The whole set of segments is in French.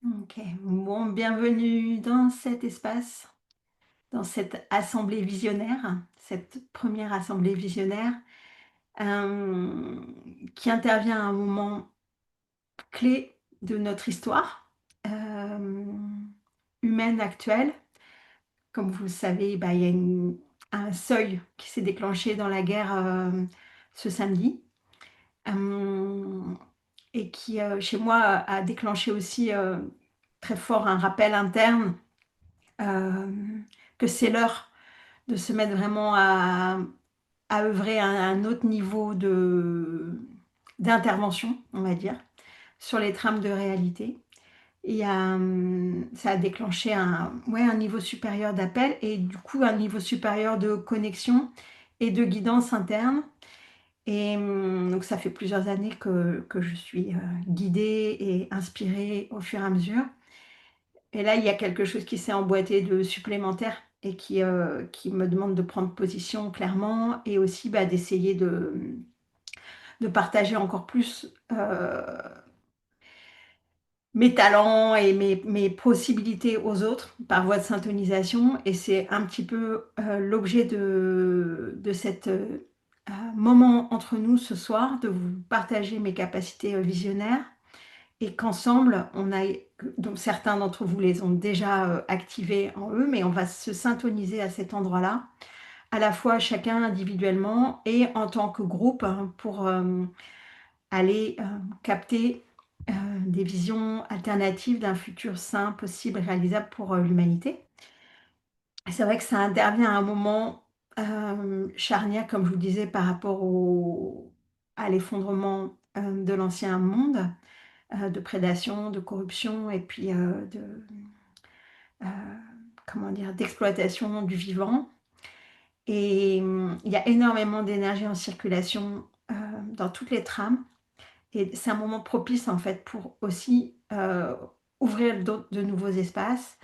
OK. Bon, bienvenue dans cet espace, dans cette assemblée visionnaire, cette première assemblée visionnaire, qui intervient à un moment clé de notre histoire, humaine actuelle. Comme vous le savez, bah, il y a un seuil qui s'est déclenché dans la guerre, ce samedi, hem et qui, chez moi, a déclenché aussi, très fort un rappel interne. Que c'est l'heure de se mettre vraiment à œuvrer à un autre niveau d'intervention, on va dire, sur les trames de réalité et ça a déclenché un niveau supérieur d'appel et du coup un niveau supérieur de connexion et de guidance interne donc ça fait plusieurs années que je suis, guidée et inspirée au fur et à mesure et là, il y a quelque chose qui s'est emboîté de supplémentaire et qui me demande de prendre position clairement et aussi, bah, d'essayer de partager encore plus, mes talents et mes possibilités aux autres par voie de syntonisation et c'est un petit peu, l'objet de cet, moment entre nous ce soir, de vous partager mes capacités, visionnaires et qu'ensemble, on aille donc certains d'entre vous les ont déjà, activés en eux, mais on va se syntoniser à cet endroit-là, à la fois chacun individuellement et en tant que groupe, hein, pour, aller, capter, des visions alternatives d'un futur sain, possible et réalisable pour, l'humanité. Et c'est vrai que ça intervient à un moment, charnière, comme je vous le disais, par rapport à l'effondrement, de l'ancien monde, de prédation, de corruption et puis, heu, comment dire? D'exploitation du vivant et il y a énormément d'énergie en circulation, dans toutes les trames et c'est un moment propice, en fait, pour aussi, ouvrir de nouveaux espaces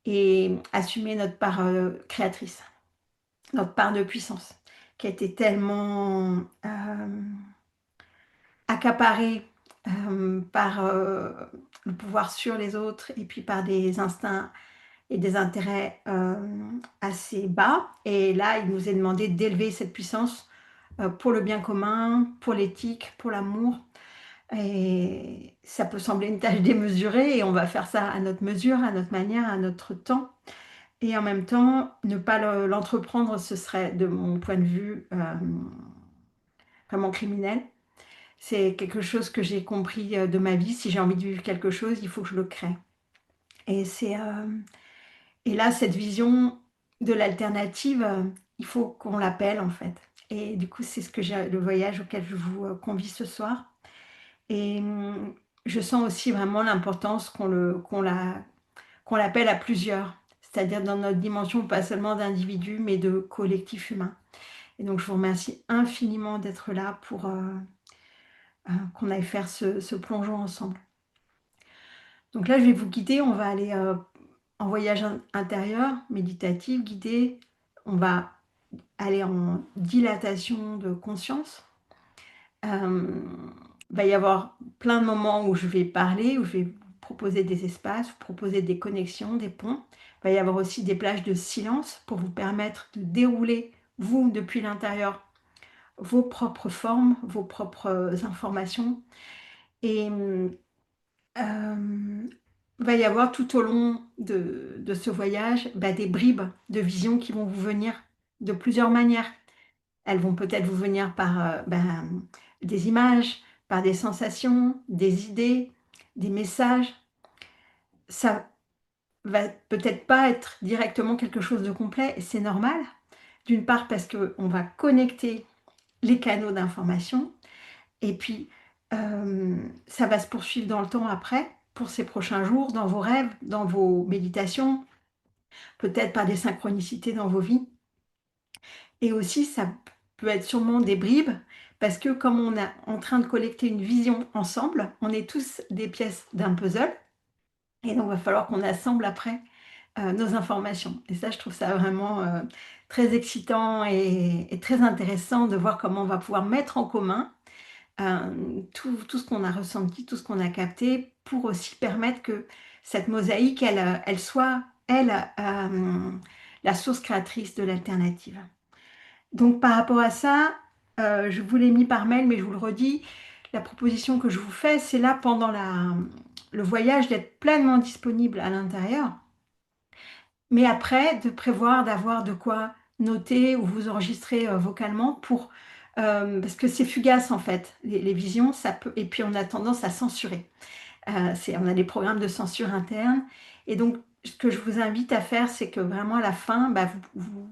et assumer notre part, créatrice, notre part de puissance qui a été tellement, accaparée, par, le pouvoir sur les autres et puis par des instincts et des intérêts, assez bas et là, il nous est demandé d'élever cette puissance, pour le bien commun, pour l'éthique, pour l'amour et ça peut sembler une tâche démesurée et on va faire ça à notre mesure, à notre manière, à notre temps et en même temps, ne pas l'entreprendre, ce serait de mon point de vue, vraiment criminel. C'est quelque chose que j'ai compris, de ma vie. Si j'ai envie de vivre quelque chose, il faut que je le crée et et là, cette vision de l'alternative, il faut qu'on l'appelle, en fait et du coup, c'est ce que j'ai le voyage auquel je vous, convie ce soir et je sens aussi vraiment l'importance qu'on l'appelle à plusieurs, c'est-à-dire dans notre dimension, pas seulement d'individu, mais de collectif humain et donc je vous remercie infiniment d'être là pour, qu'on aille faire ce plongeon ensemble. Donc là, je vais vous guider, on va aller, en voyage intérieur, méditatif, guidé. On va aller en dilatation de conscience. Il va y avoir plein de moments où je vais parler, où je vais vous proposer des espaces, vous proposer des connexions, des ponts. Il va y avoir aussi des plages de silence pour vous permettre de dérouler, vous, depuis l'intérieur, vos propres formes, vos propres informations et va y avoir tout au long de ce voyage, bah, des bribes de vision qui vont vous venir de plusieurs manières. Elles vont peut-être vous venir par, des images, par des sensations, des idées, des messages. Ça va peut-être pas être directement quelque chose de complet et c'est normal. D'une part parce qu'on va connecter les canaux d'information et puis, ça va se poursuivre dans le temps après, pour ces prochains jours, dans vos rêves, dans vos méditations, peut-être par des synchronicités dans vos vies et aussi ça peut être sûrement des bribes parce que comme on est en train de collecter une vision ensemble, on est tous des pièces d'un puzzle et donc il va falloir qu'on assemble après, nos informations et ça je trouve ça vraiment, très excitant et très intéressant de voir comment on va pouvoir mettre en commun, tout ce qu'on a ressenti, tout ce qu'on a capté pour aussi permettre que cette mosaïque, elle soit, elle, la source créatrice de l'alternative. Donc par rapport à ça, je vous l'ai mis par mail, mais je vous le redis, la proposition que je vous fais, c'est là pendant le voyage d'être pleinement disponible à l'intérieur, mais après de prévoir d'avoir de quoi noter ou vous enregistrer vocalement parce que c'est fugace en fait, les visions, ça peut, et puis on a tendance à censurer. On a des programmes de censure interne. Et donc, ce que je vous invite à faire, c'est que vraiment à la fin, bah, vous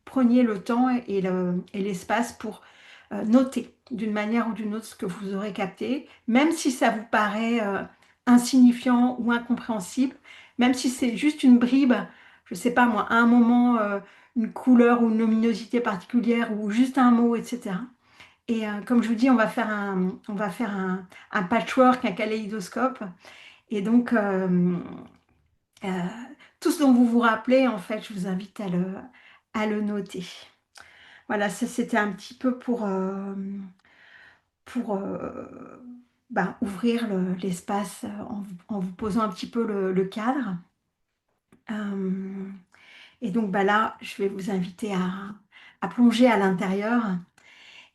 preniez le temps et l'espace pour noter d'une manière ou d'une autre ce que vous aurez capté, même si ça vous paraît insignifiant ou incompréhensible, même si c'est juste une bribe, je ne sais pas moi, à un moment, une couleur ou une luminosité particulière ou juste un mot, etc. Et comme je vous dis, on va faire un patchwork, un kaléidoscope. Et donc, euh, tout ce dont vous vous rappelez, en fait, je vous invite à le noter. Voilà, ça c'était un petit peu pour ben, ouvrir l'espace en vous posant un petit peu le cadre. Euh, et donc ben là, je vais vous inviter à plonger à l'intérieur.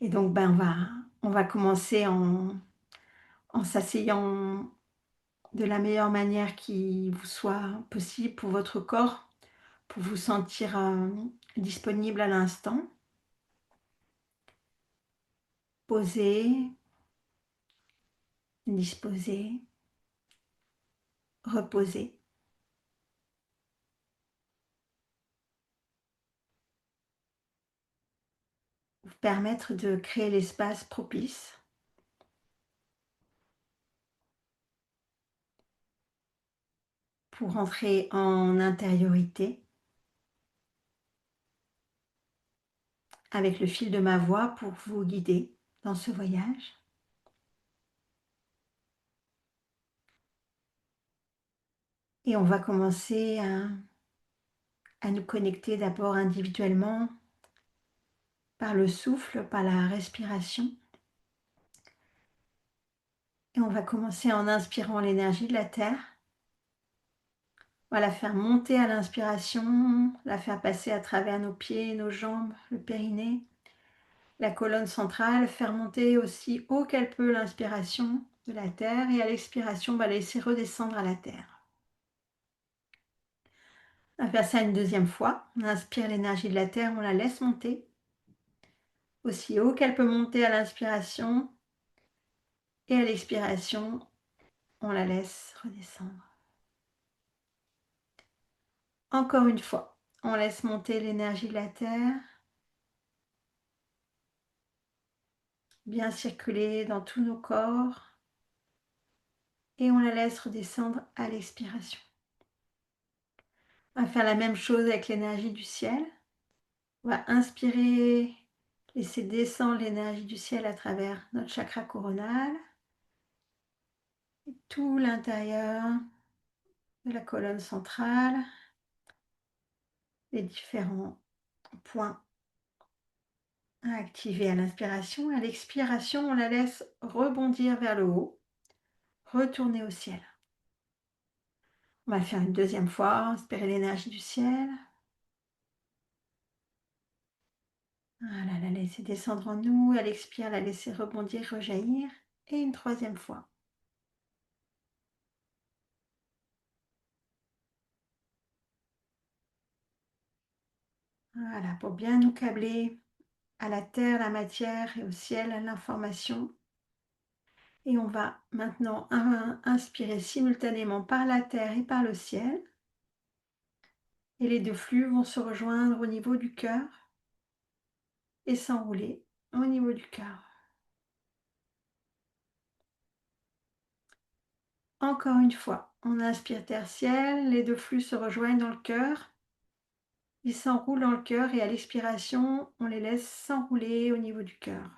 Et donc ben, on va commencer en s'asseyant de la meilleure manière qui vous soit possible pour votre corps, pour vous sentir disponible à l'instant, posé, disposé, reposé. Vous permettre de créer l'espace propice pour entrer en intériorité avec le fil de ma voix pour vous guider dans ce voyage. Et on va commencer à nous connecter d'abord individuellement par le souffle, par la respiration. Et on va commencer en inspirant l'énergie de la Terre. On va la faire monter à l'inspiration, la faire passer à travers nos pieds, nos jambes, le périnée, la colonne centrale, faire monter aussi haut qu'elle peut l'inspiration de la Terre et à l'expiration, on va laisser redescendre à la Terre. On va faire ça une deuxième fois. On inspire l'énergie de la Terre, on la laisse monter aussi haut qu'elle peut monter à l'inspiration et à l'expiration, on la laisse redescendre. Encore une fois, on laisse monter l'énergie de la Terre, bien circuler dans tous nos corps et on la laisse redescendre à l'expiration. On va faire la même chose avec l'énergie du ciel. On va inspirer, laisser descendre l'énergie du ciel à travers notre chakra coronal, et tout l'intérieur de la colonne centrale, les différents points à activer à l'inspiration. À l'expiration, on la laisse rebondir vers le haut, retourner au ciel. On va le faire une deuxième fois, inspirer l'énergie du ciel. Voilà, la laisser descendre en nous. À l'expire, la laisser rebondir, rejaillir. Et une troisième fois. Voilà, pour bien nous câbler à la terre, la matière et au ciel, l'information. Et on va maintenant inspirer simultanément par la terre et par le ciel. Et les deux flux vont se rejoindre au niveau du cœur et s'enrouler au niveau du cœur. Encore une fois, on inspire terre-ciel, les deux flux se rejoignent dans le cœur. Ils s'enroulent dans le cœur et à l'expiration, on les laisse s'enrouler au niveau du cœur.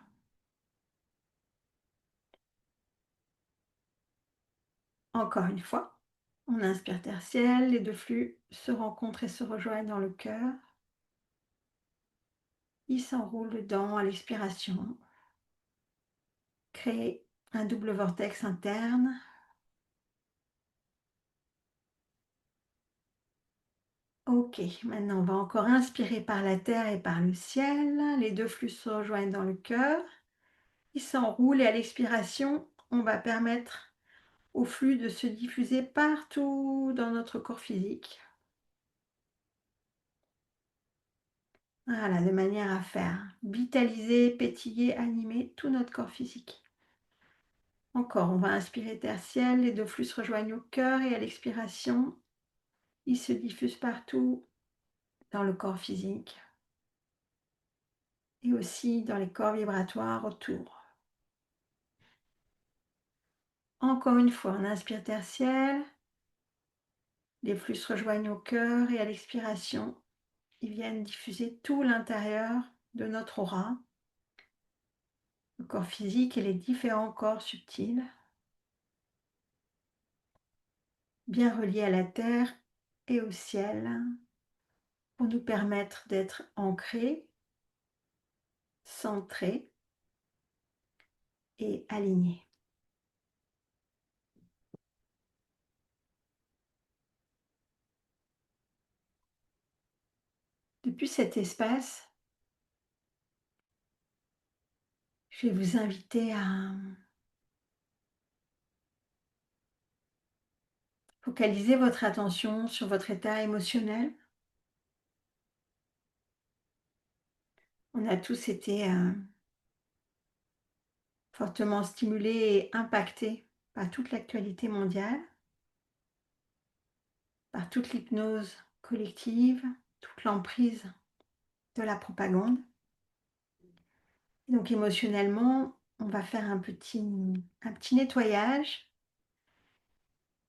Encore une fois, on inspire terre-ciel, les deux flux se rencontrent et se rejoignent dans le cœur. Ils s'enroulent dedans à l'expiration. créer un double vortex interne. OK, maintenant on va encore inspirer par la terre et par le ciel. Les 2 flux se rejoignent dans le cœur. Ils s'enroulent et à l'expiration, on va permettre au flux de se diffuser partout dans notre corps physique. Voilà, de manière à faire vitaliser, pétiller, animer tout notre corps physique. Encore, on va inspirer terre, ciel, les 2 flux se rejoignent au cœur et à l'expiration, ils se diffusent partout dans le corps physique et aussi dans les corps vibratoires autour. Encore une fois, on inspire terre, ciel, les flux se rejoignent au cœur et à l'expiration, ils viennent diffuser tout l'intérieur de notre aura, le corps physique et les différents corps subtils, bien reliés à la terre et au ciel, pour nous permettre d'être ancrés, centrés et alignés. Depuis cet espace, je vais vous inviter à focaliser votre attention sur votre état émotionnel. On a tous été fortement stimulés et impactés par toute l'actualité mondiale, par toute l'hypnose collective, toute l'emprise de la propagande. Donc émotionnellement, on va faire un petit nettoyage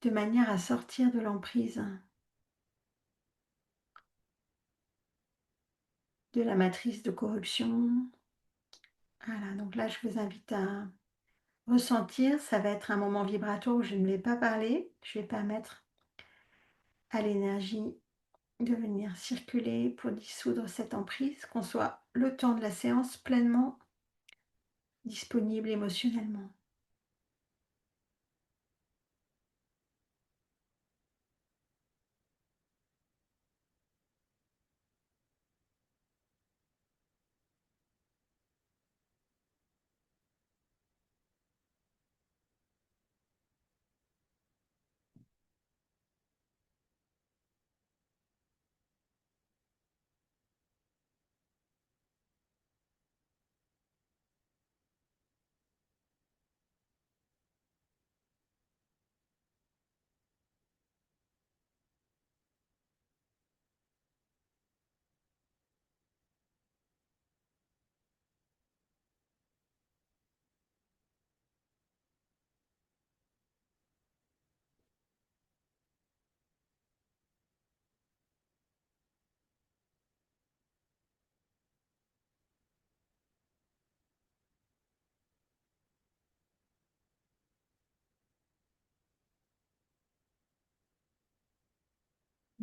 de manière à sortir de l'emprise de la matrice de corruption. Voilà, donc là, je vous invite à ressentir. Ça va être un moment vibratoire où je ne vais pas parler. Je vais permettre à l'énergie de venir circuler pour dissoudre cette emprise, qu'on soit le temps de la séance pleinement disponible émotionnellement.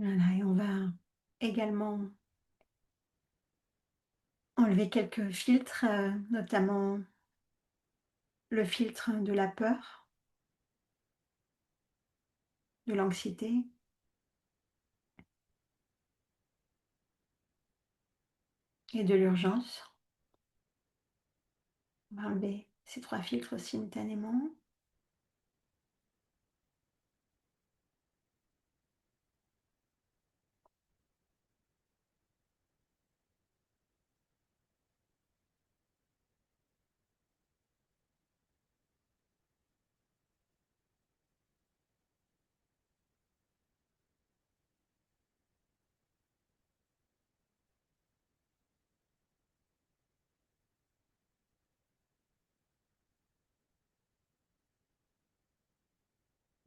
Voilà, et on va également enlever quelques filtres, notamment le filtre de la peur, de l'anxiété et de l'urgence. On va enlever ces 3 filtres simultanément.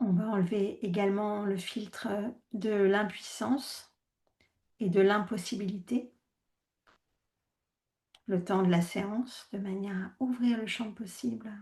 On va enlever également le filtre de l'impuissance et de l'impossibilité, le temps de la séance, de manière à ouvrir le champ possible.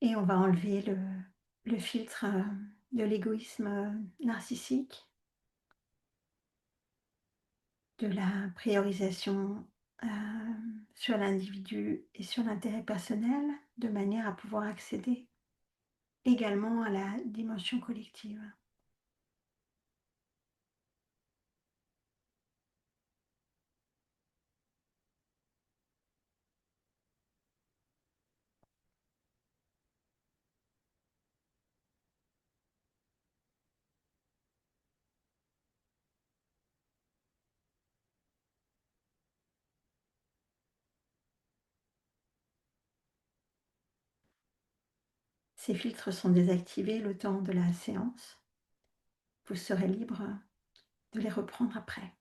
et on va enlever le filtre, de l'égoïsme, narcissique, de la priorisation, sur l'individu et sur l'intérêt personnel, de manière à pouvoir accéder également à la dimension collective. Ces filtres sont désactivés le temps de la séance. Vous serez libre de les reprendre après.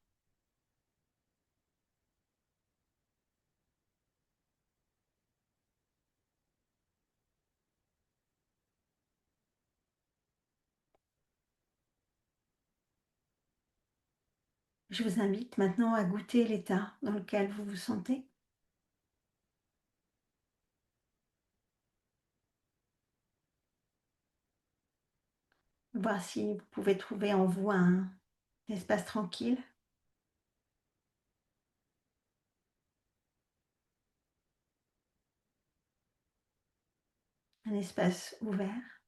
Je vous invite maintenant à goûter l'état dans lequel vous vous sentez, voir si vous pouvez trouver en vous un espace tranquille, un espace ouvert,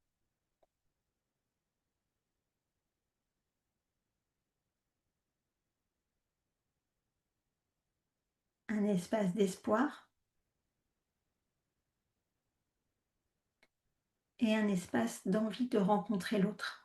un espace d'espoir et un espace d'envie de rencontrer l'autre.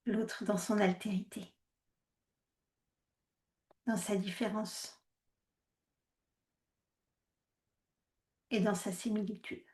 L'autre dans son altérité, dans sa différence et dans sa similitude.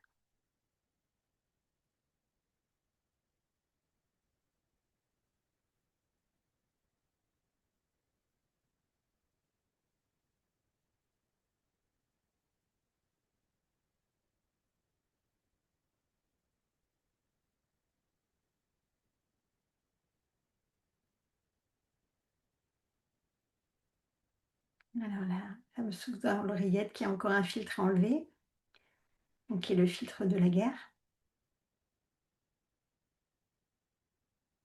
Alors la fameuse soupe dans l'oreillette qui a encore un filtre à enlever, donc qui est le filtre de la guerre,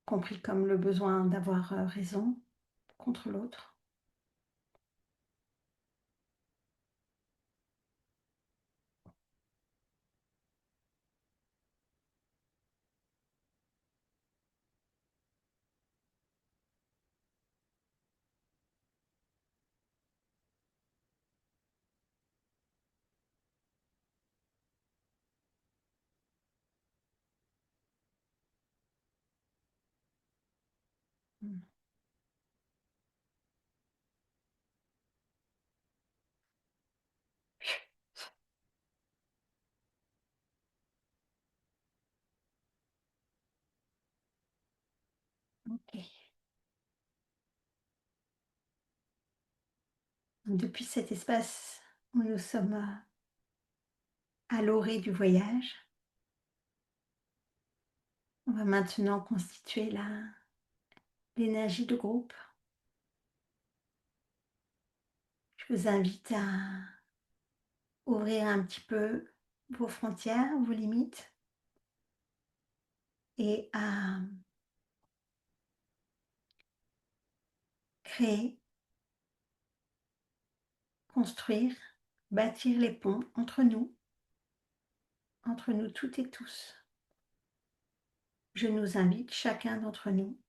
compris comme le besoin d'avoir raison contre l'autre. Mm. Ok. Donc, depuis cet espace où nous sommes à l'orée du voyage, on va maintenant constituer l'énergie de groupe. Je vous invite à ouvrir un petit peu vos frontières, vos limites et à créer, construire, bâtir les ponts entre nous toutes et tous. Je nous invite, chacun d'entre nous,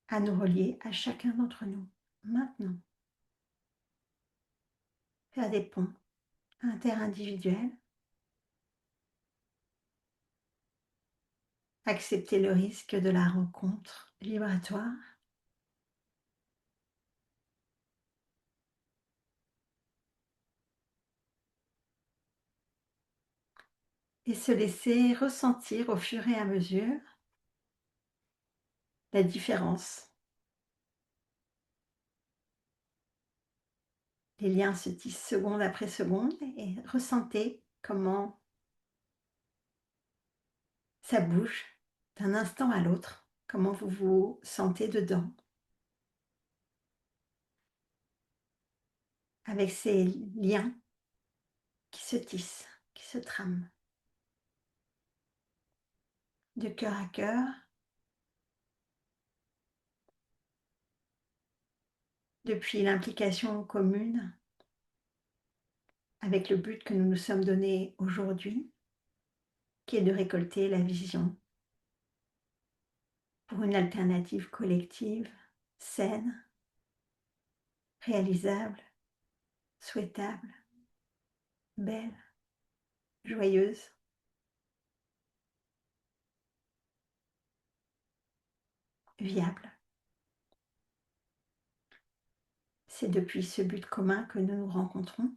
à nous relier à chacun d'entre nous, maintenant. Faire des ponts interindividuels, accepter le risque de la rencontre vibratoire et se laisser ressentir au fur et à mesure la différence. Les liens se tissent seconde après seconde et ressentez comment ça bouge d'un instant à l'autre, comment vous vous sentez dedans, avec ces liens qui se tissent, qui se trament de cœur à cœur, depuis l'implication commune avec le but que nous nous sommes donné aujourd'hui, qui est de récolter la vision pour une alternative collective, saine, réalisable, souhaitable, belle, joyeuse, viable. C'est depuis ce but commun que nous nous rencontrons.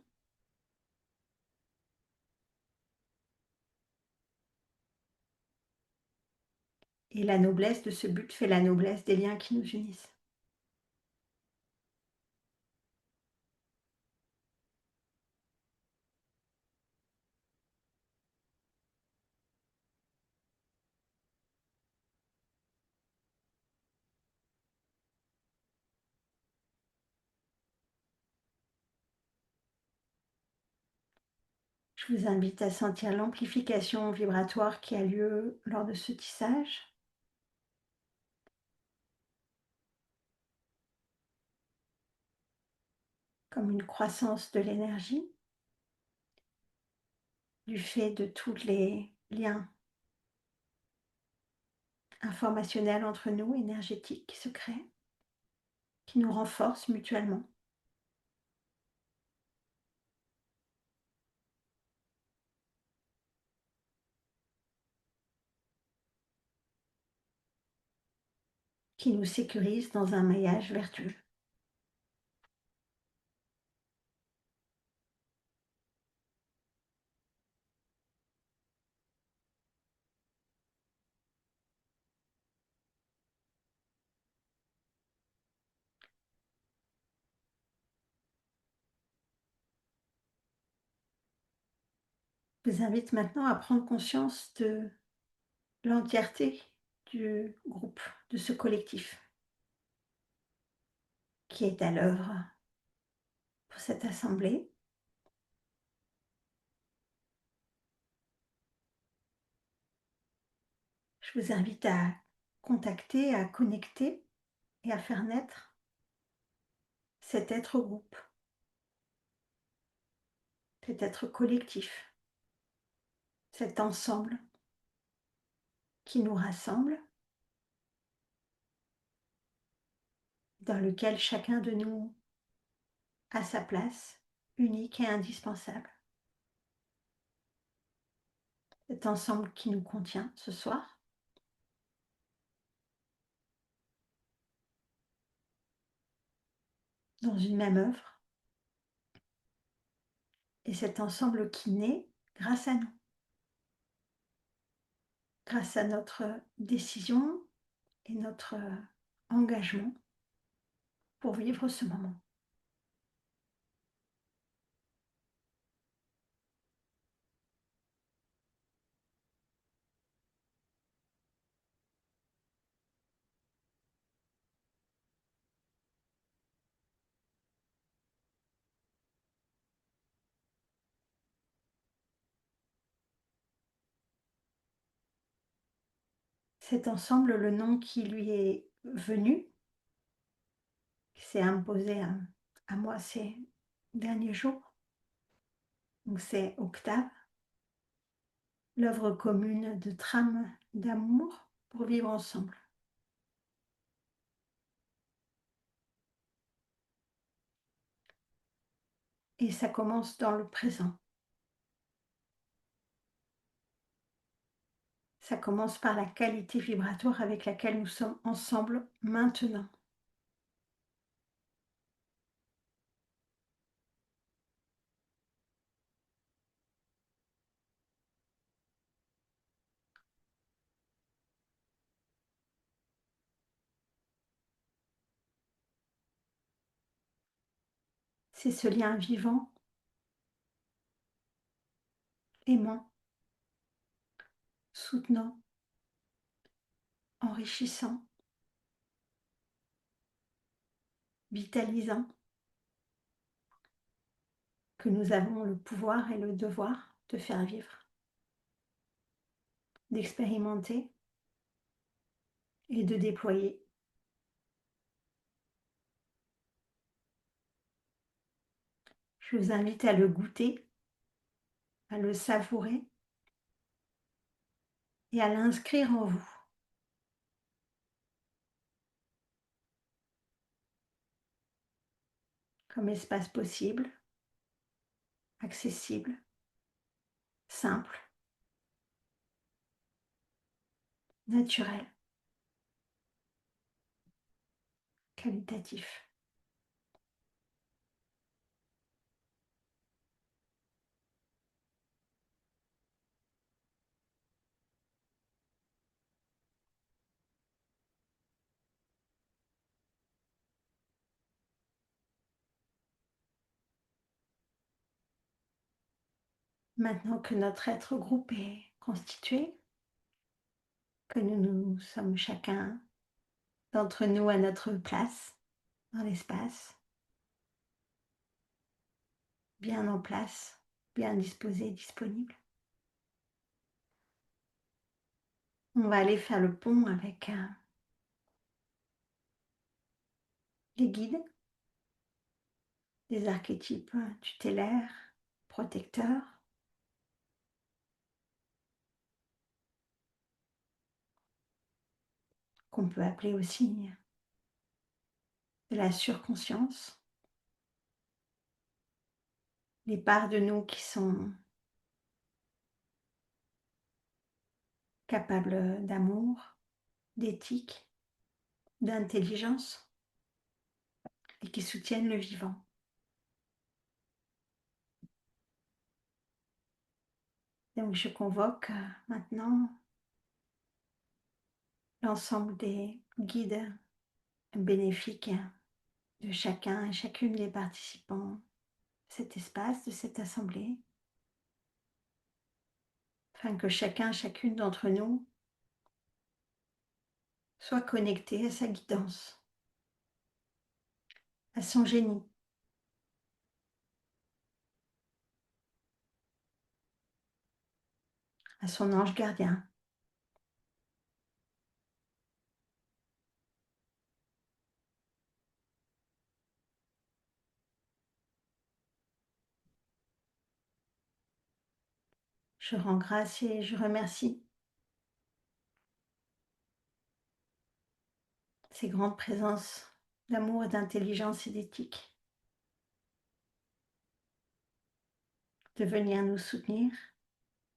Et la noblesse de ce but fait la noblesse des liens qui nous unissent. Je vous invite à sentir l'amplification vibratoire qui a lieu lors de ce tissage. Comme une croissance de l'énergie, du fait de tous les liens informationnels entre nous, énergétiques qui se créent, qui nous renforcent mutuellement. Qui nous sécurisent dans un maillage vertueux. Je vous invite maintenant à prendre conscience de l'entièreté du groupe, de ce collectif qui est à l'œuvre pour cette assemblée. Je vous invite à contacter, à connecter et à faire naître cet être groupe, cet être collectif, cet ensemble qui nous rassemble, dans lequel chacun de nous a sa place unique et indispensable. Cet ensemble qui nous contient ce soir, dans une même œuvre, et cet ensemble qui naît grâce à nous, grâce à notre décision et notre engagement pour vivre ce moment. Cet ensemble, le nom qui lui est venu, qui s'est imposé à moi ces derniers jours, donc c'est Octave, l'œuvre commune de trame d'amour pour vivre ensemble. Et ça commence dans le présent. Ça commence par la qualité vibratoire avec laquelle nous sommes ensemble maintenant. C'est ce lien vivant, aimant, soutenant, enrichissant, vitalisant, que nous avons le pouvoir et le devoir de faire vivre, d'expérimenter et de déployer. Je vous invite à le goûter, à le savourer et à l'inscrire en vous comme espace possible, accessible, simple, naturel, qualitatif. Maintenant que notre être groupe est constitué, que nous sommes chacun d'entre nous à notre place dans l'espace, bien en place, bien disposé, disponible, on va aller faire le pont avec les guides, des archétypes tutélaires, protecteurs, qu'on peut appeler aussi de la surconscience, les parts de nous qui sont capables d'amour, d'éthique, d'intelligence et qui soutiennent le vivant. Donc je convoque maintenant l'ensemble des guides bénéfiques de chacun et chacune des participants de cet espace, de cette assemblée, afin que chacun, chacune d'entre nous soit connecté à sa guidance, à son génie, à son ange gardien. Je rends grâce et je remercie ces grandes présences d'amour et d'intelligence et d'éthique de venir nous soutenir,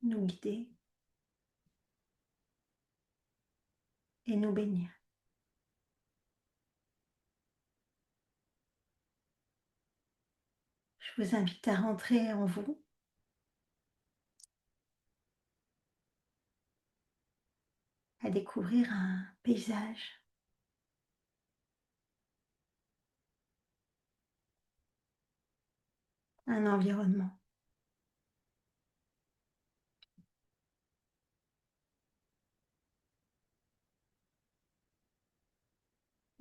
nous guider et nous bénir. Je vous invite à rentrer en vous, à découvrir un paysage, un environnement,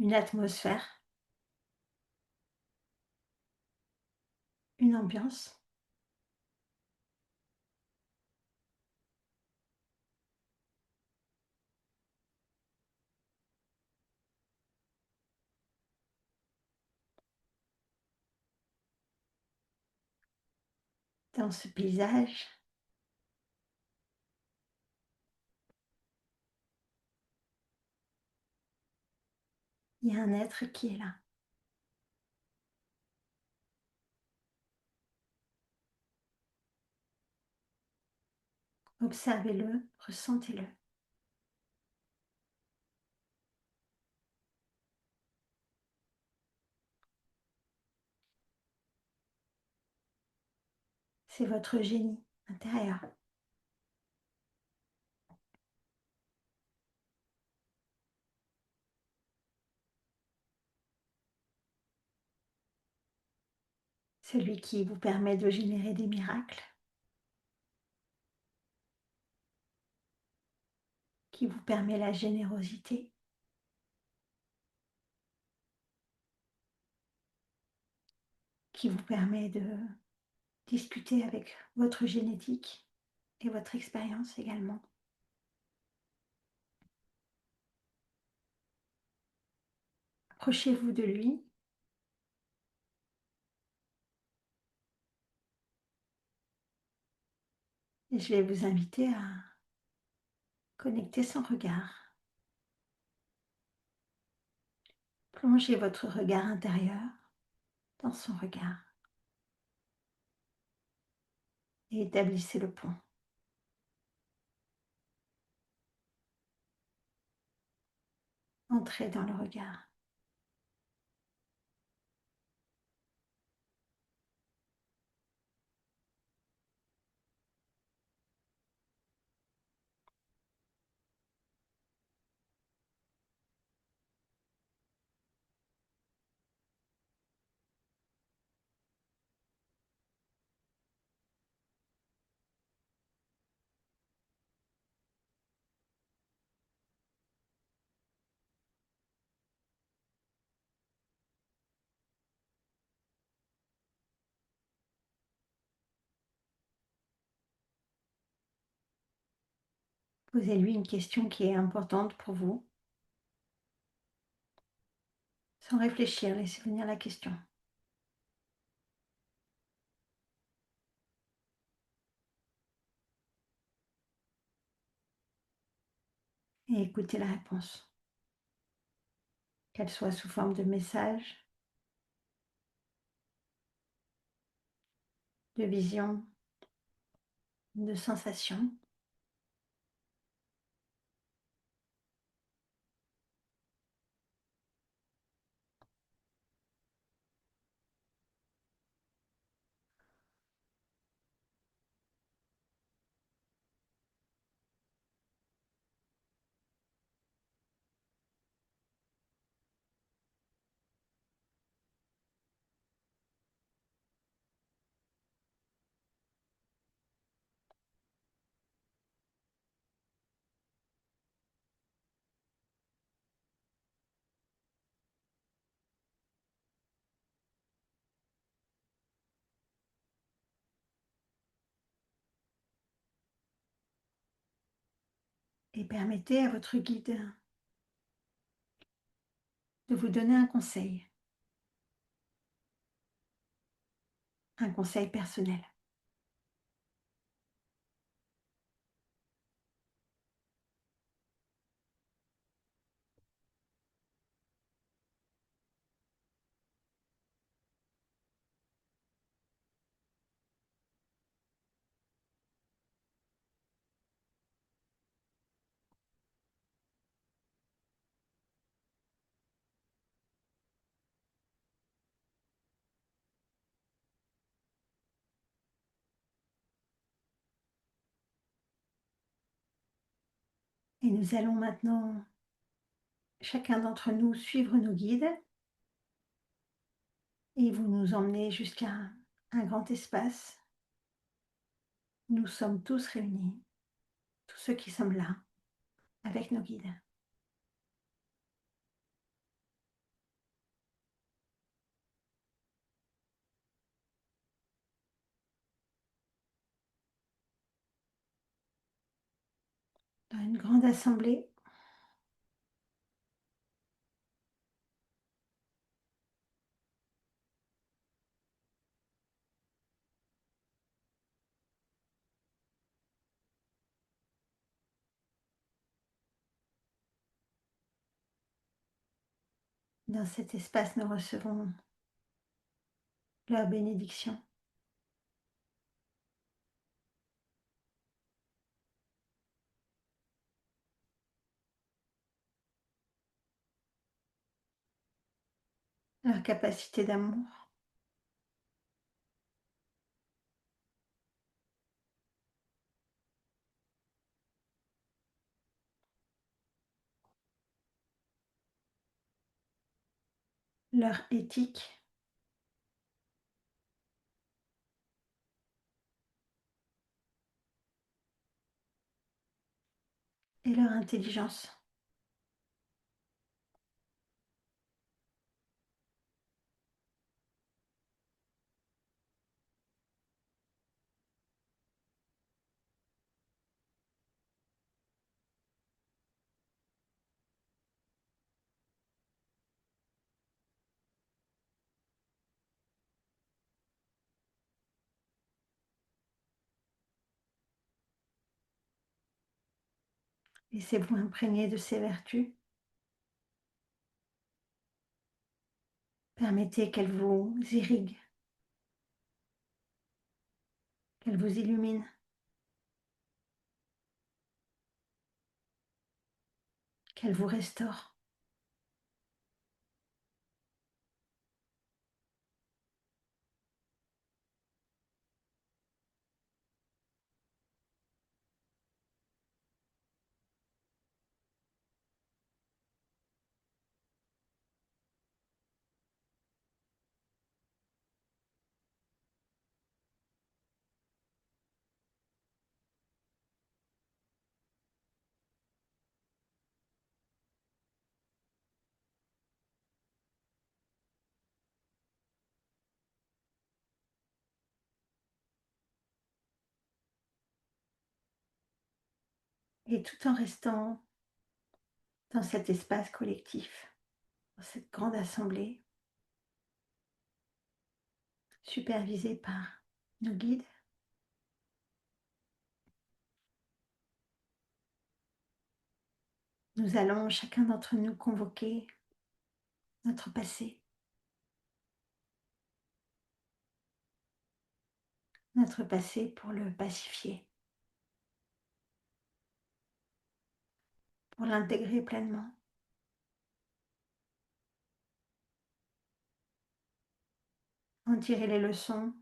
une atmosphère, une ambiance. Dans ce paysage, il y a un être qui est là. Observez-le, ressentez-le. C'est votre génie intérieur. celui qui vous permet de générer des miracles, qui vous permet la générosité, qui vous permet de discuter avec votre génétique et votre expérience également. Approchez-vous de lui et je vais vous inviter à connecter son regard. Plongez votre regard intérieur dans son regard et établissez le pont. Entrez dans le regard Posez-lui une question qui est importante pour vous. Sans réfléchir, laissez venir la question et écoutez la réponse, qu'elle soit sous forme de message, de vision, de sensation. Et permettez à votre guide de vous donner un conseil personnel. Et nous allons maintenant, chacun d'entre nous, suivre nos guides et vous nous emmenez jusqu'à un grand espace. Nous sommes tous réunis, tous ceux qui sommes là, avec nos guides. Dans une grande assemblée, dans cet espace, nous recevons leur bénédiction, leur capacité d'amour, leur éthique, et leur intelligence. Laissez-vous imprégner de ces vertus. Permettez qu'elles vous irriguent, qu'elles vous illuminent, qu'elles vous restaurent. Et tout en restant dans cet espace collectif, dans cette grande assemblée, supervisée par nos guides, nous allons chacun d'entre nous convoquer notre passé, pour le pacifier, pour l'intégrer pleinement, en tirer les leçons,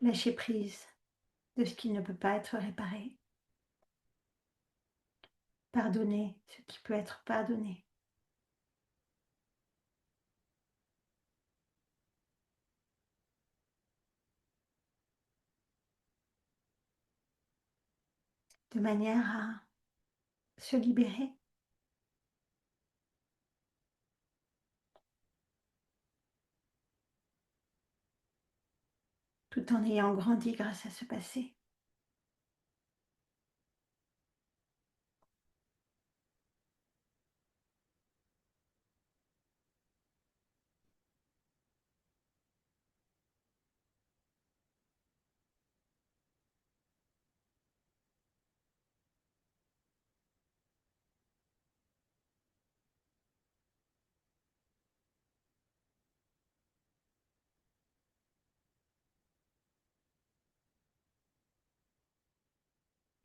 lâcher prise de ce qui ne peut pas être réparé, pardonner ce qui peut être pardonné, de manière à se libérer tout en ayant grandi grâce à ce passé.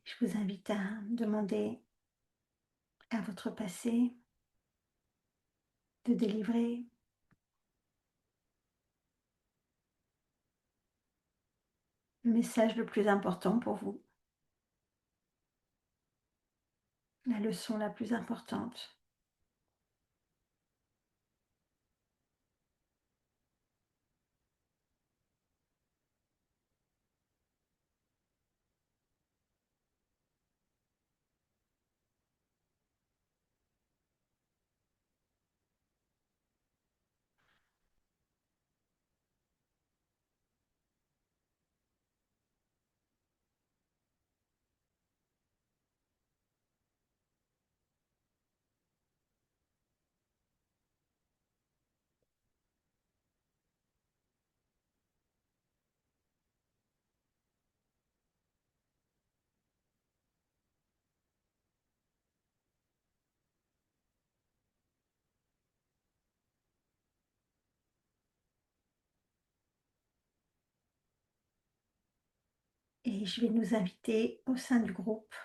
Je vous invite à demander à votre passé de délivrer le message le plus important pour vous, la leçon la plus importante. Et je vais nous inviter au sein du groupe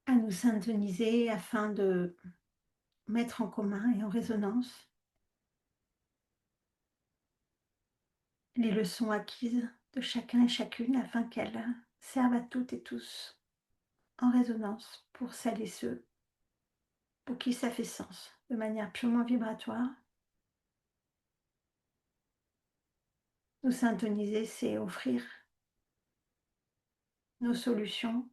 à nous syntoniser afin de mettre en commun et en résonance les leçons acquises de chacun et chacune afin qu'elle serve à toutes et tous en résonance pour celles et ceux pour qui ça fait sens. De manière purement vibratoire, nous syntoniser, c'est offrir nos solutions,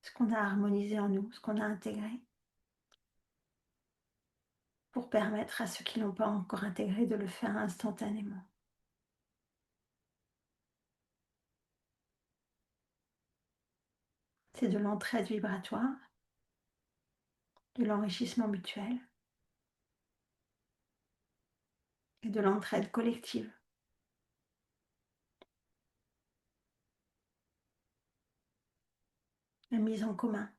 ce qu'on a harmonisé en nous, ce qu'on a intégré, pour permettre à ceux qui n'ont pas encore intégré de le faire instantanément. C'est de l'entraide vibratoire, de l'enrichissement mutuel et de l'entraide collective, la mise en commun.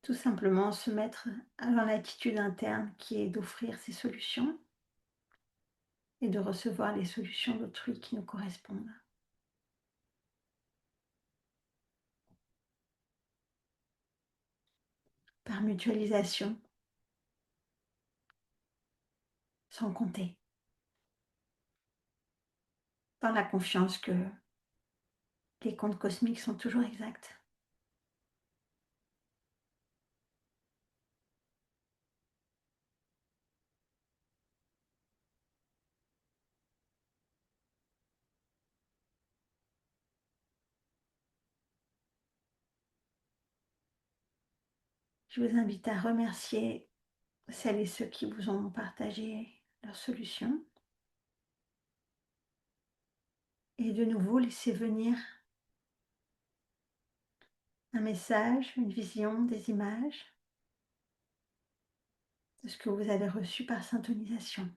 Tout simplement se mettre dans l'attitude interne qui est d'offrir ces solutions et de recevoir les solutions d'autrui qui nous correspondent. Par mutualisation, sans compter, dans la confiance que les comptes cosmiques sont toujours exacts. Je vous invite à remercier celles et ceux qui vous ont partagé leurs solutions et de nouveau laisser venir un message, une vision, des images de ce que vous avez reçu par syntonisation.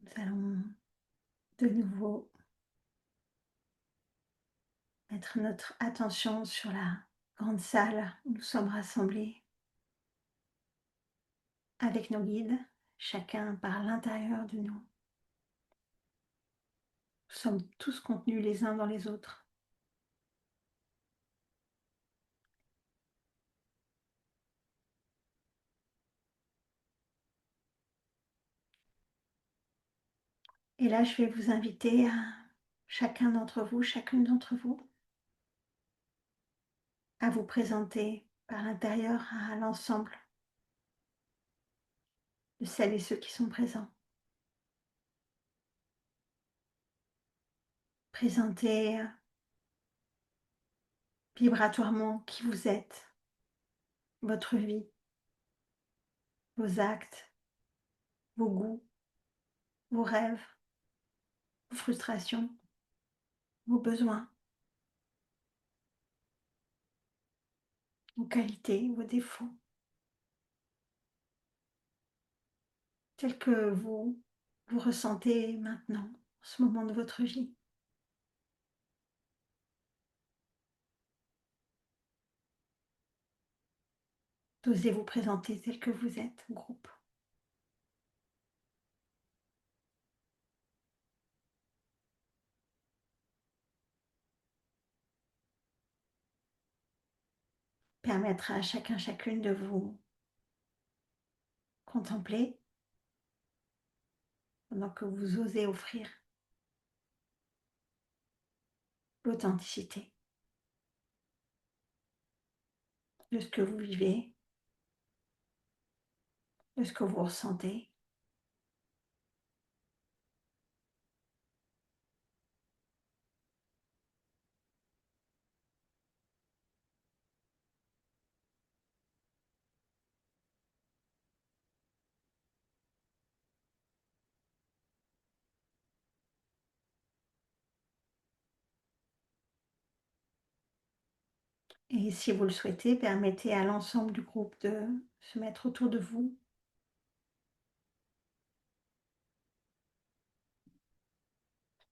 Nous allons de nouveau mettre notre attention sur la grande salle où nous sommes rassemblés avec nos guides, chacun par l'intérieur de nous. Nous sommes tous contenus les uns dans les autres. Et là, je vais vous inviter à chacun d'entre vous, chacune d'entre vous, à vous présenter par l'intérieur à l'ensemble de celles et ceux qui sont présents. Présenter vibratoirement qui vous êtes, votre vie, vos actes, vos goûts, vos rêves, vos frustrations, vos besoins, vos qualités, vos défauts, tels que vous ressentez maintenant, en ce moment de votre vie. Osez vous présenter tel que vous êtes au groupe. Permettre à chacun, chacune de vous contempler pendant que vous osez offrir l'authenticité de ce que vous vivez, de ce que vous ressentez. Et si vous le souhaitez, permettez à l'ensemble du groupe de se mettre autour de vous,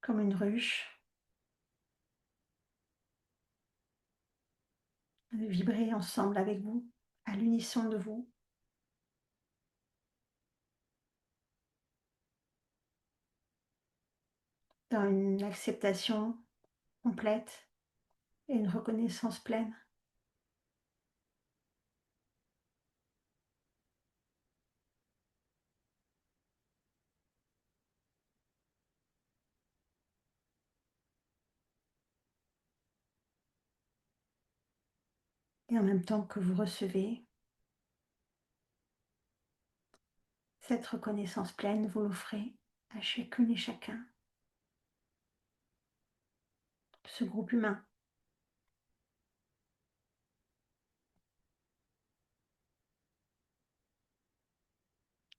comme une ruche, de vibrer ensemble avec vous, à l'unisson de vous, dans une acceptation complète et une reconnaissance pleine. Et en même temps que vous recevez cette reconnaissance pleine, vous l'offrez à chacune et chacun de ce groupe humain.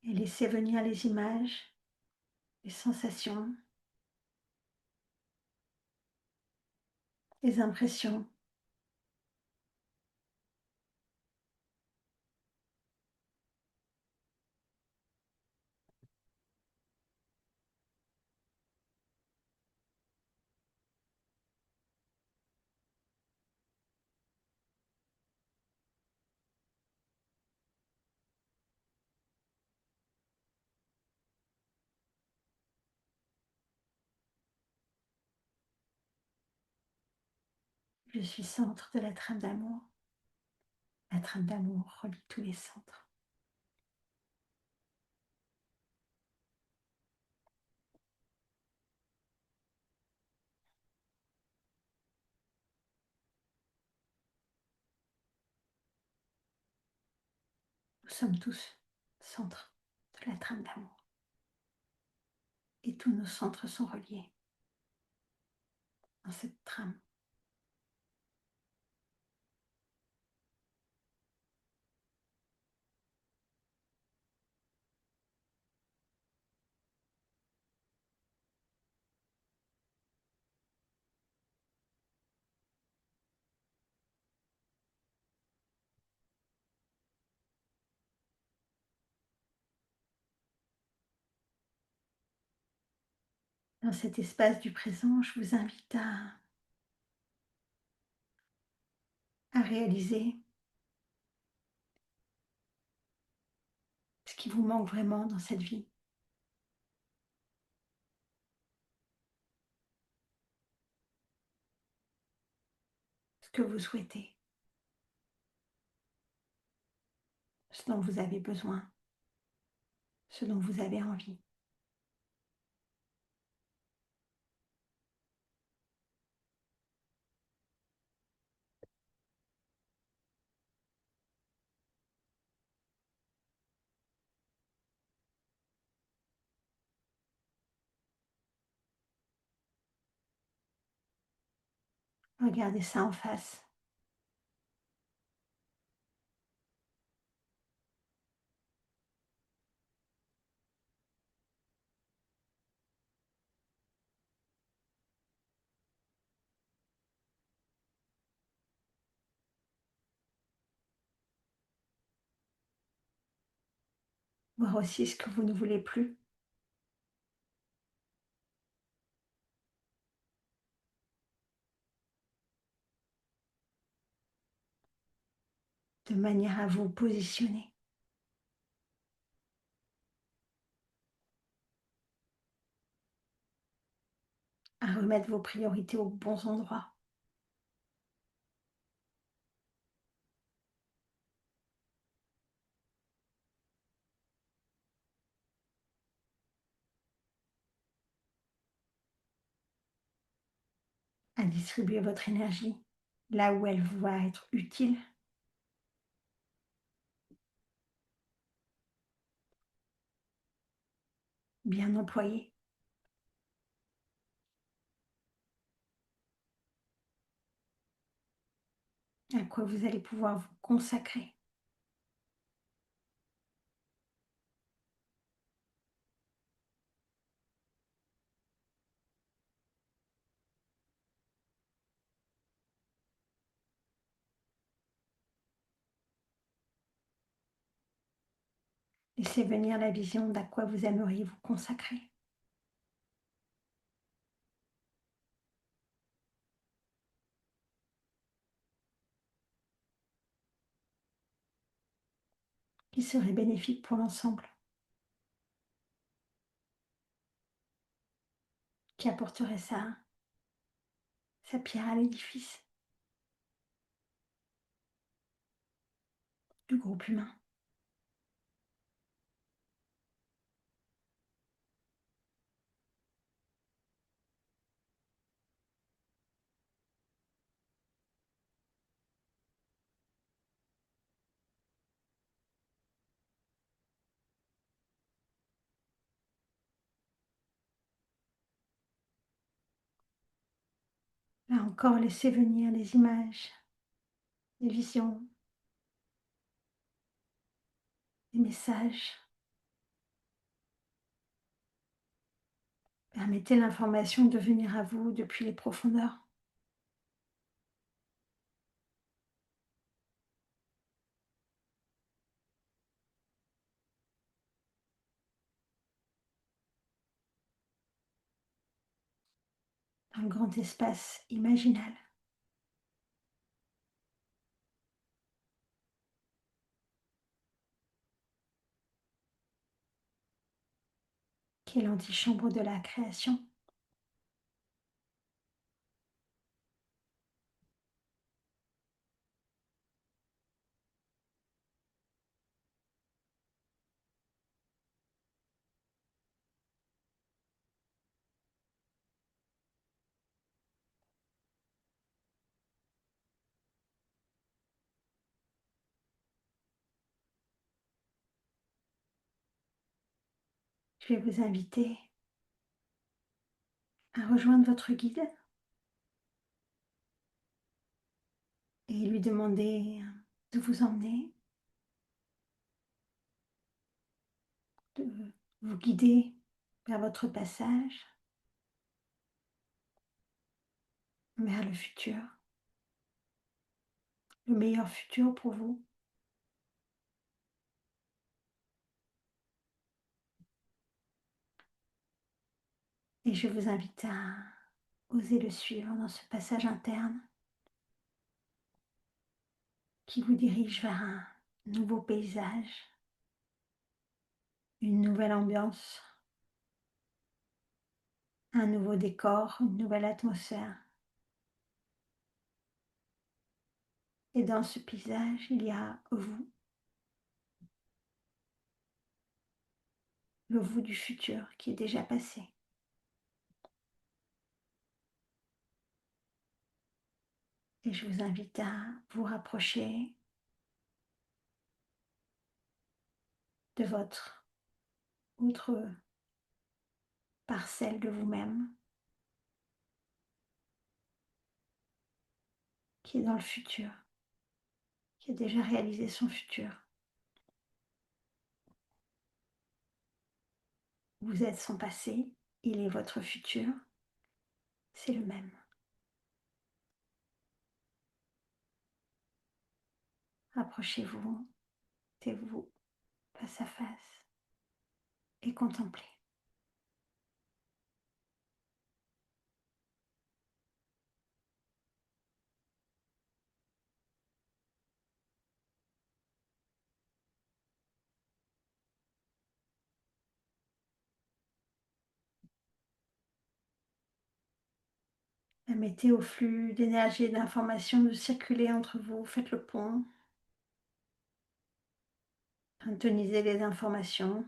Et laissez venir les images, les sensations, les impressions. Je suis centre de la trame d'amour. La trame d'amour relie tous les centres. Nous sommes tous centres de la trame d'amour. Et tous nos centres sont reliés dans cette trame. Dans cet espace du présent, je vous invite à réaliser ce qui vous manque vraiment dans cette vie, ce que vous souhaitez, ce dont vous avez besoin, ce dont vous avez envie. Regardez ça en face. Voir aussi ce que vous ne voulez plus, de manière à vous positionner, à remettre vos priorités aux bons endroits. à distribuer votre énergie là où elle va être utile, bien employée, à quoi vous allez pouvoir vous consacrer. Laissez venir la vision d'à quoi vous aimeriez vous consacrer. Qui serait bénéfique pour l'ensemble, qui apporterait sa pierre à l'édifice du groupe humain. Là encore, laissez venir les images, les visions, les messages. Permettez l'information de venir à vous depuis les profondeurs. Dans le grand espace imaginal, qui est l'antichambre de la création. Je vais vous inviter à rejoindre votre guide et lui demander de vous emmener, de vous guider vers votre passage, vers le futur, le meilleur futur pour vous. Et je vous invite à oser le suivre dans ce passage interne qui vous dirige vers un nouveau paysage, une nouvelle ambiance, un nouveau décor, une nouvelle atmosphère. Et dans ce paysage, il y a vous, le vous du futur qui est déjà passé. Et je vous invite à vous rapprocher de votre autre parcelle de vous-même qui est dans le futur, qui a déjà réalisé son futur. Vous êtes son passé, il est votre futur, c'est le même. Approchez-vous, mettez-vous face à face et contemplez. Permettez au flux d'énergie et d'informations de circuler entre vous, faites le pont, intonisez les informations.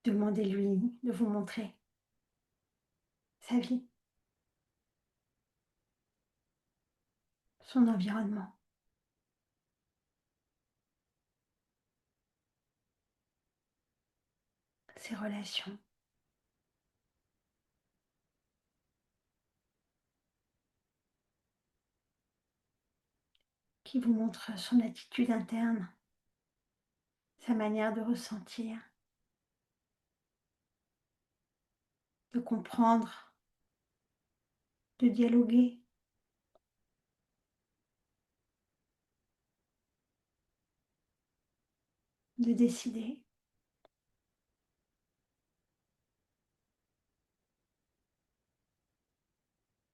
Demandez-lui de vous montrer sa vie, son environnement, ses relations, qui vous montre son attitude interne, sa manière de ressentir, de comprendre, de dialoguer, de décider.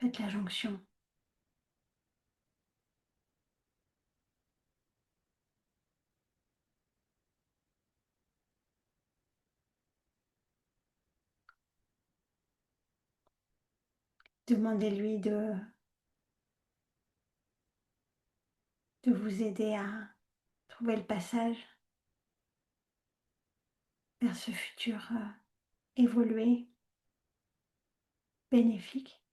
Faites la jonction. Demandez-lui de vous aider à trouver le passage vers ce futur évolué, bénéfique.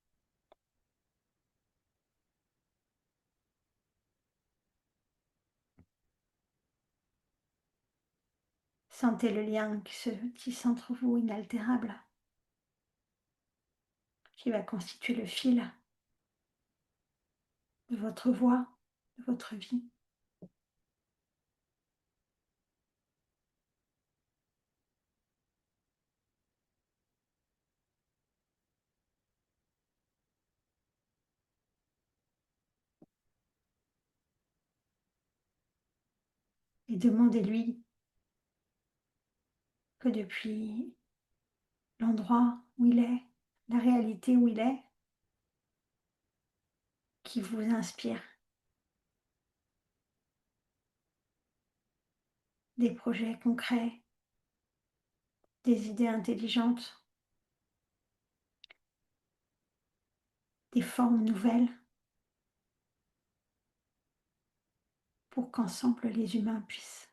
Sentez le lien qui se tisse entre vous, inaltérable, qui va constituer le fil de votre voix, de votre vie. Et demandez-lui que depuis l'endroit où il est, la réalité où il est, qui vous inspire des projets concrets, des idées intelligentes, des formes nouvelles, pour qu'ensemble les humains puissent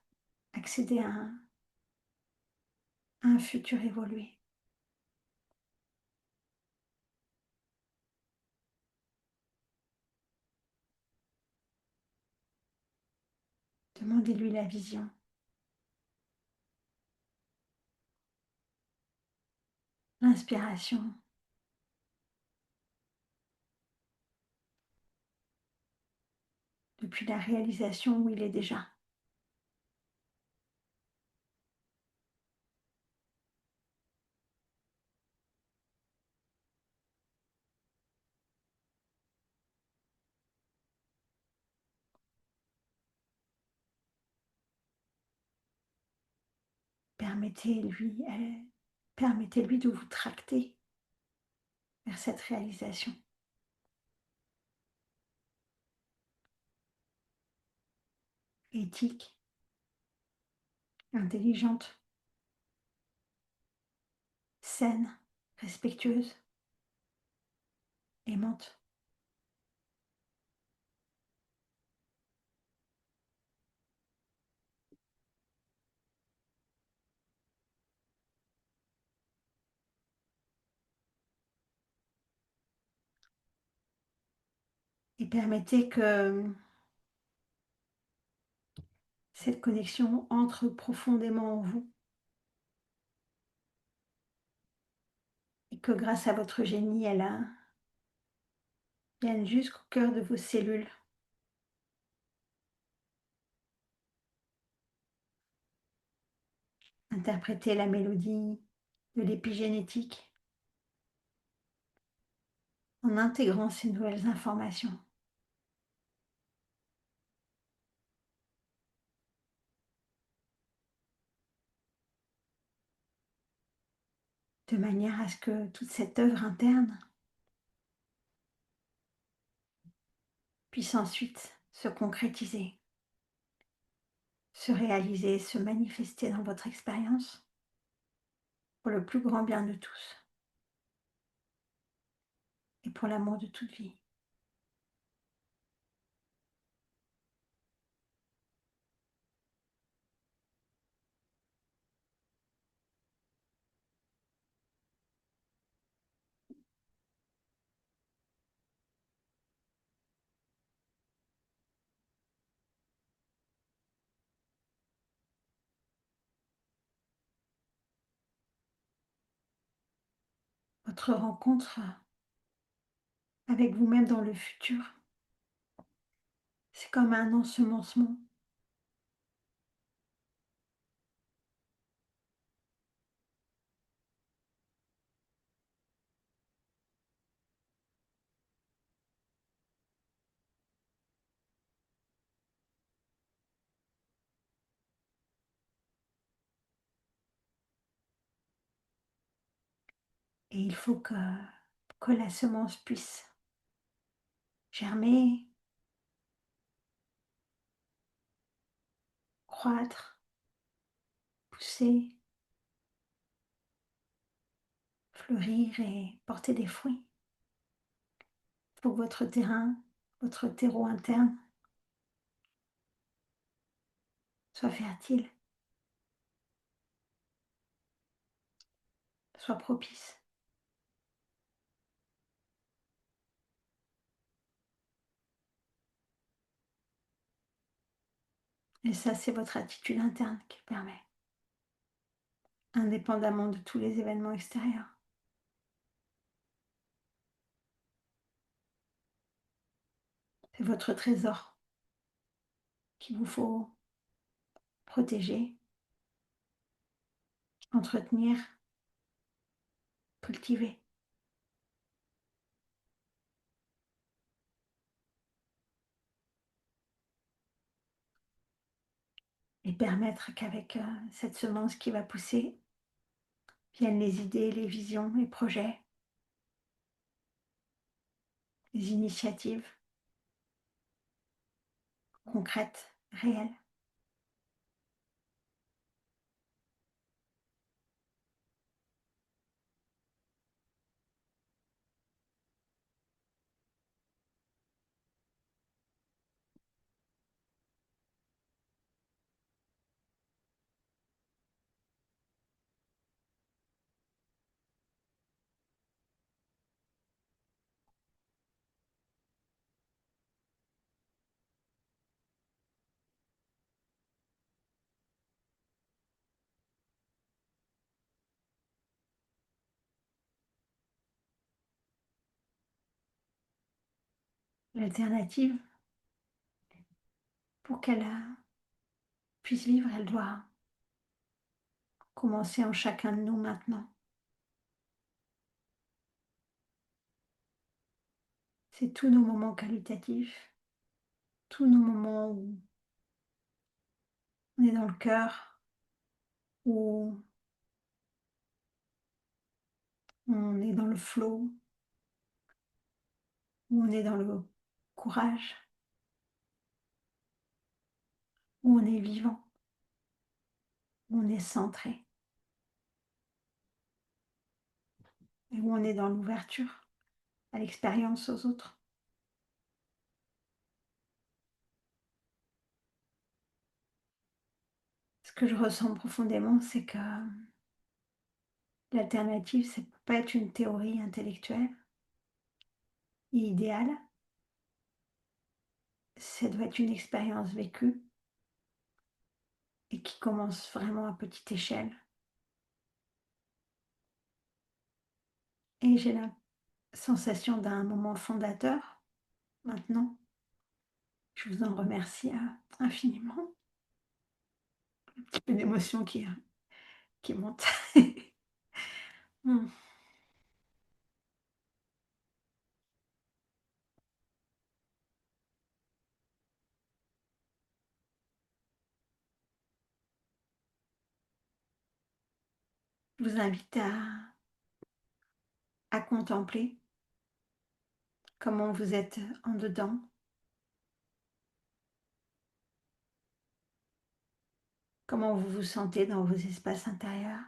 accéder à un futur évolué. Demandez-lui la vision, l'inspiration, depuis la réalisation où il est déjà. Permettez-lui, permettez-lui de vous tracter vers cette réalisation éthique, intelligente, saine, respectueuse, aimante. Et permettez que cette connexion entre profondément en vous et que grâce à votre génie, vienne jusqu'au cœur de vos cellules. Interprétez la mélodie de l'épigénétique en intégrant ces nouvelles informations de manière à ce que toute cette œuvre interne puisse ensuite se concrétiser, se réaliser, se manifester dans votre expérience pour le plus grand bien de tous et pour l'amour de toute vie. votre rencontre avec vous-même dans le futur. C'est comme un ensemencement et il faut que la semence puisse germer, croître, pousser, fleurir et porter des fruits. Il faut que votre terrain, votre terreau interne soit fertile, soit propice. Et ça, c'est votre attitude interne qui le permet, indépendamment de tous les événements extérieurs. C'est votre trésor qu'il vous faut protéger, entretenir, cultiver et permettre qu'avec cette semence qui va pousser viennent les idées, les visions, les projets, les initiatives concrètes, réelles. L'alternative, pour qu'elle puisse vivre, elle doit commencer en chacun de nous maintenant. C'est tous nos moments qualitatifs, tous nos moments où on est dans le cœur, où on est dans le flow, où on est dans le courage, où on est vivant, où on est centré et où on est dans l'ouverture à l'expérience aux autres. Ce que je ressens profondément, c'est que l'alternative, ça peut pas être une théorie intellectuelle et idéale, ça doit être une expérience vécue et qui commence vraiment à petite échelle. Et j'ai la sensation d'un moment fondateur maintenant. Je vous en remercie infiniment. Un petit peu d'émotion qui monte. Hmm. Je vous invite à contempler comment vous êtes en dedans, comment vous vous sentez dans vos espaces intérieurs.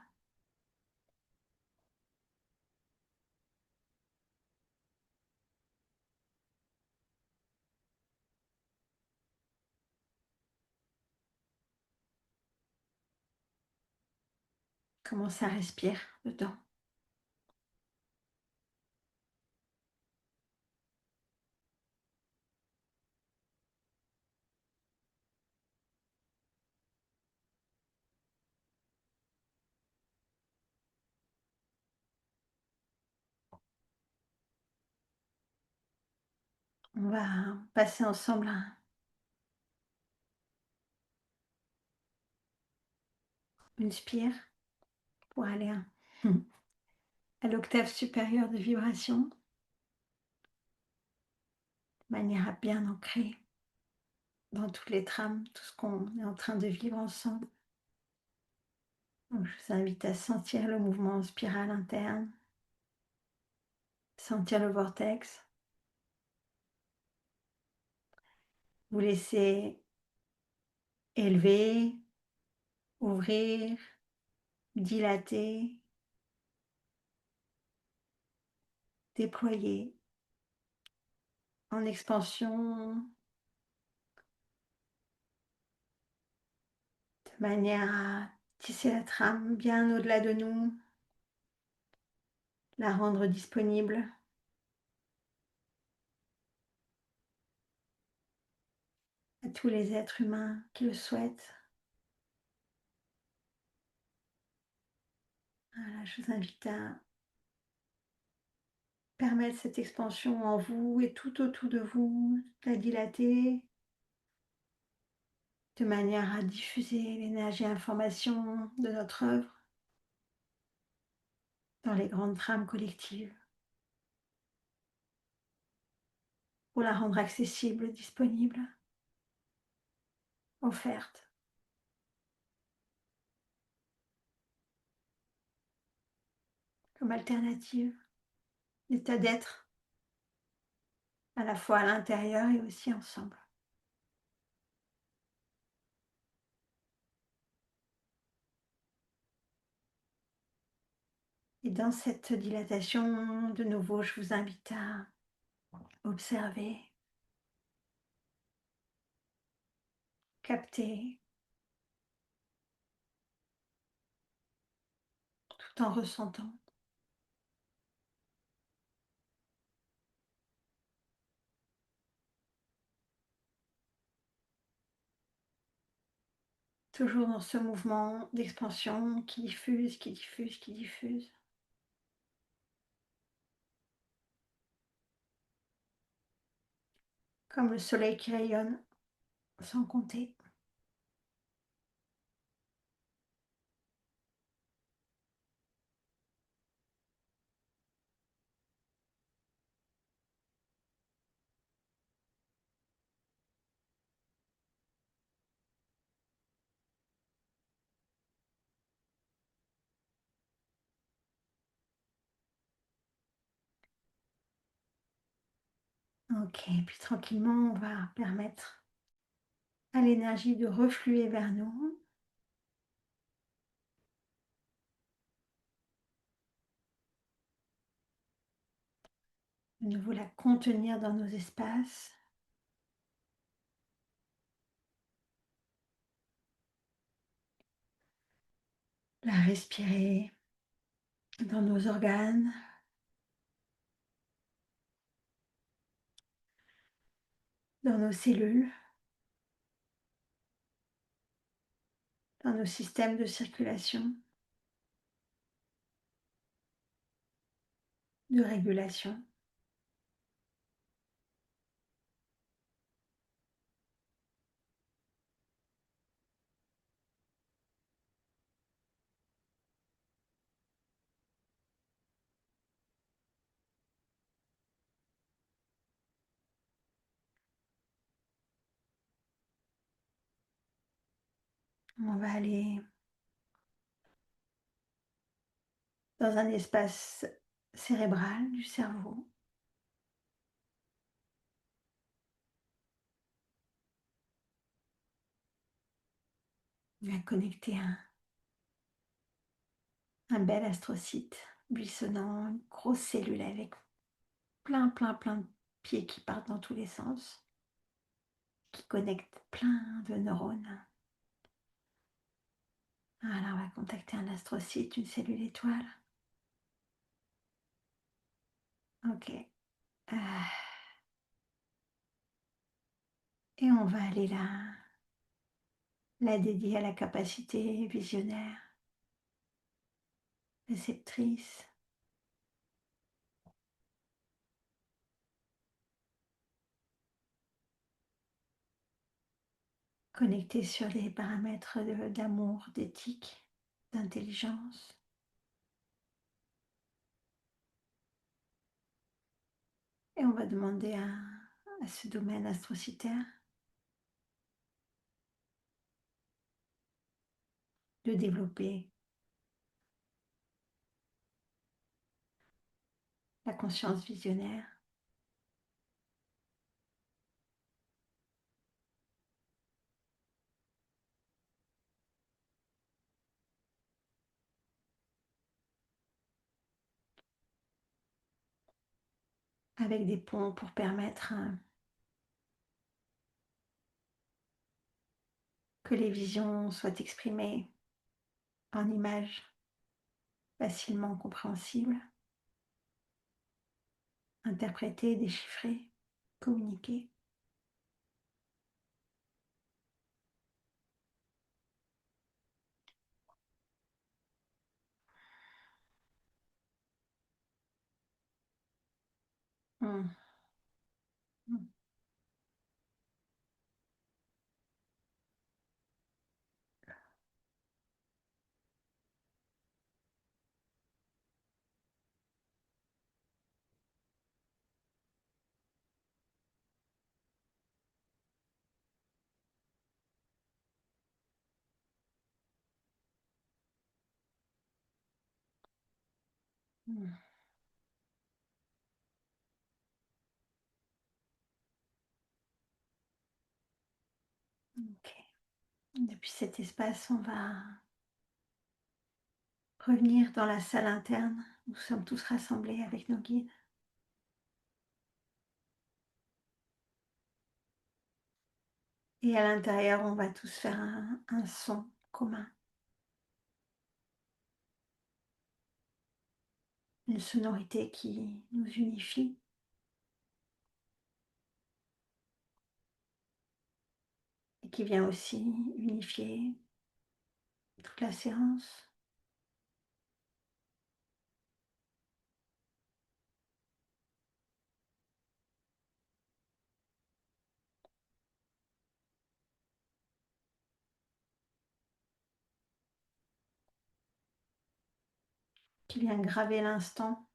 Comment ça respire dedans. On va passer ensemble une spire pour aller à l'octave supérieure de vibration, de manière à bien ancrer dans toutes les trames, tout ce qu'on est en train de vivre ensemble. Donc, je vous invite à sentir le mouvement en spirale interne, sentir le vortex, vous laisser élever, ouvrir, dilater, déployer en expansion, de manière à tisser la trame bien au-delà de nous, la rendre disponible à tous les êtres humains qui le souhaitent. Voilà, je vous invite à permettre cette expansion en vous et tout autour de vous, la dilater de manière à diffuser l'énergie et l'information de notre œuvre dans les grandes trames collectives pour la rendre accessible, disponible, offerte comme alternative, l'état d'être à la fois à l'intérieur et aussi ensemble. Et dans cette dilatation, de nouveau, je vous invite à observer, capter, tout en ressentant. Toujours dans ce mouvement d'expansion qui diffuse, qui diffuse, qui diffuse. Comme le soleil qui rayonne sans compter. Ok, puis tranquillement, on va permettre à l'énergie de refluer vers nous. De nouveau la contenir dans nos espaces. La respirer dans nos organes, dans nos cellules, dans nos systèmes de circulation, de régulation. On va aller dans un espace cérébral du cerveau. On va connecter un bel astrocyte buissonnant, une grosse cellule avec plein, plein, plein de pieds qui partent dans tous les sens, qui connecte plein de neurones. Voilà, on va contacter un astrocyte, une cellule étoile. Ok. Et on va aller là, la dédier à la capacité visionnaire, réceptrice, connecter sur les paramètres d'amour, d'éthique, d'intelligence. Et on va demander à ce domaine astrocitaire de développer la conscience visionnaire, avec des ponts pour permettre que les visions soient exprimées en images facilement compréhensibles, interprétées, déchiffrées, communiquées. Mmh. Mmh. Mmh. OK. Depuis cet espace, on va revenir dans la salle interne où nous sommes tous rassemblés avec nos guides. Et à l'intérieur, on va tous faire un son commun, une sonorité qui nous unifie et qui vient aussi unifier toute la séance, qui vient graver l'instant,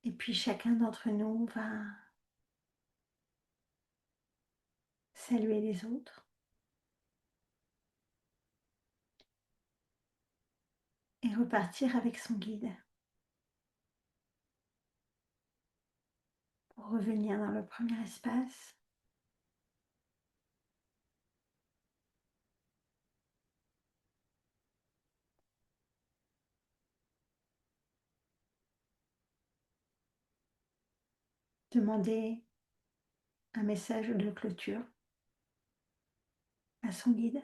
et puis chacun d'entre nous va saluer les autres et repartir avec son guide pour revenir dans le premier espace, demander un message de clôture à son guide.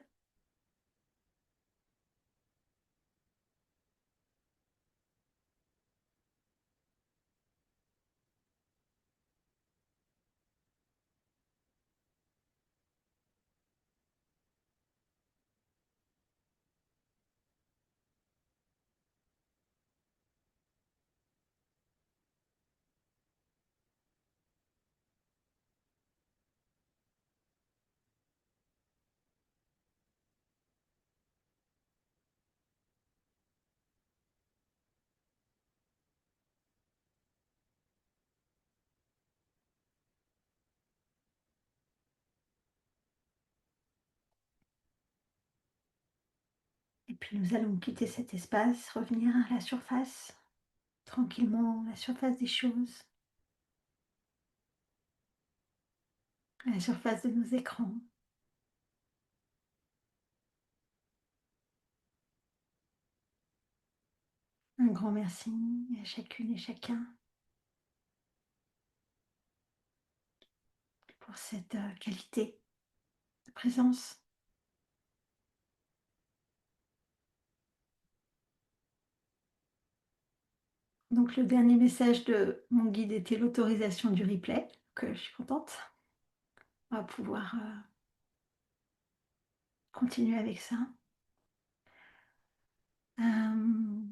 Et puis nous allons quitter cet espace, revenir à la surface, tranquillement, à la surface des choses, à la surface de nos écrans. Un grand merci à chacune et chacun pour cette qualité de présence. Donc le dernier message de mon guide était l'autorisation du replay, que je suis contente. On va pouvoir, continuer avec ça. Hem,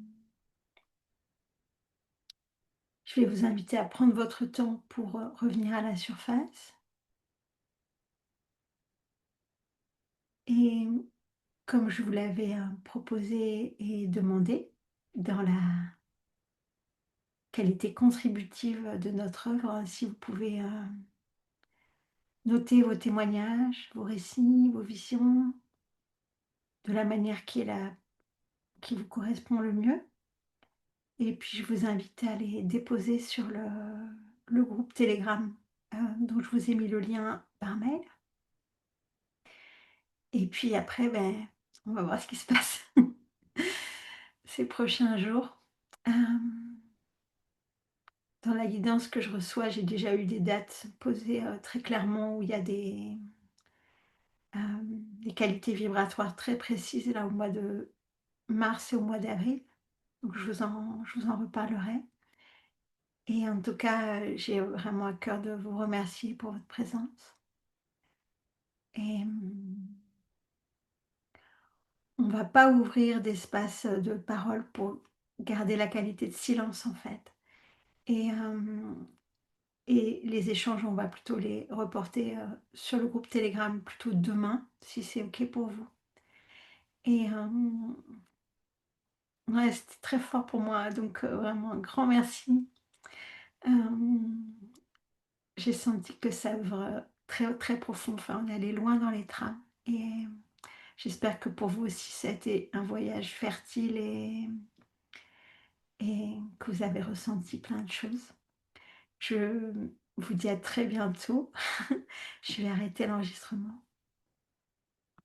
je vais vous inviter à prendre votre temps pour, revenir à la surface et comme je vous l'avais, proposé et demandé dans la qualité contributive de notre œuvre, si vous pouvez, noter vos témoignages, vos récits, vos visions, de la manière qui vous correspond le mieux. Et puis je vous invite à les déposer sur le groupe Telegram, dont je vous ai mis le lien par mail. Et puis après, ben, on va voir ce qui se passe ces prochains jours. Hem, dans la guidance que je reçois, j'ai déjà eu des dates posées, très clairement où il y a des qualités vibratoires très précises là au mois de mars et au mois d'avril. Donc je vous en reparlerai et en tout cas, j'ai vraiment à cœur de vous remercier pour votre présence et on va pas ouvrir d'espace, de parole pour garder la qualité de silence, en fait et les échanges, on va plutôt les reporter, sur le groupe Telegram plutôt demain, si c'est OK pour vous et ouais, c'était très fort pour moi donc vraiment un grand merci. Hem, j'ai senti que ça œuvre, très, très profond, enfin, on est allé loin dans les trames et j'espère que pour vous aussi ça a été un voyage fertile et que vous avez ressenti plein de choses. Je vous dis à très bientôt. Je vais arrêter l'enregistrement.